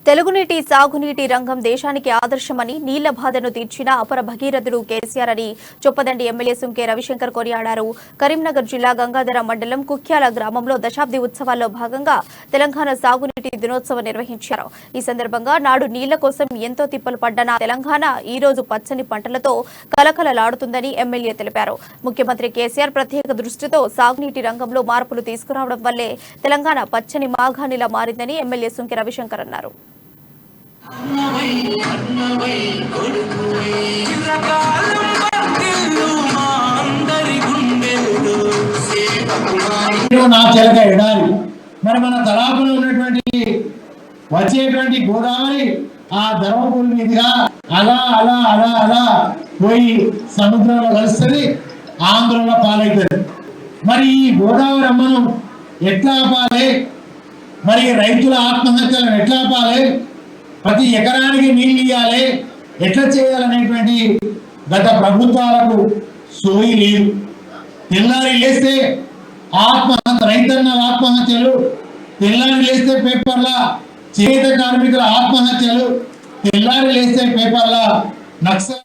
తెలుగునీటి సాగునీటి రంగం దేశానికి ఆదర్శమని నీళ్ల బాధను తీర్చిన అపర భగీరథుడు కేసీఆర్ అని చొప్పదండి ఎమ్మెల్యే సుంకే రవిశంకర్ కొనియాడారు. కరీంనగర్ జిల్లా గంగాధర మండలం కుఖ్యాల గ్రామంలో దశాబ్ది ఉత్సవాల్లో భాగంగా తెలంగాణ సాగునీటి దినోత్సవం నిర్వహించారు. ఈ సందర్భంగా నాడు నీళ్ల కోసం ఎంతో తిప్పలు పడ్డ తెలంగాణ ఈ రోజు పచ్చని పంటలతో కలకలలాడుతుందని ఎమ్మెల్యే తెలిపారు. ముఖ్యమంత్రి కేసీఆర్ ప్రత్యేక దృష్టితో సాగునీటి రంగంలో మార్పులు తీసుకురావడం వల్లే తెలంగాణ పచ్చని మాగాణిలా మారిందని ఎమ్మెల్యే సుంకే రవిశంకర్ అన్నారు. మరి మన తలాపులో ఉన్నటువంటి వచ్చేటువంటి గోదావరి ఆ ధర్మపురి మీదుగా అలా అలా అలా అలా పోయి సముద్రంలో కలుస్తుంది, ఆంధ్రలో పాలవుతుంది. మరి ఈ గోదావరి అమ్మను ఎట్లా ఆపాలి, మరి రైతుల ఆత్మహత్యలను ఎట్లా ఆపాలి, ప్రతి ఎకరానికి నీళ్ళు ఇవ్వాలి, ఎట్లా చేయాలనేటువంటి గత ప్రభుత్వాలకు సోయి లేదు. తెల్లారి లేస్తే రైతన్న ఆత్మహత్యలు, తెల్లారి లేస్తే పేపర్ల చేనేత కార్మికుల ఆత్మహత్యలు, తెల్లారి లేస్తే పేపర్ల నక్సల్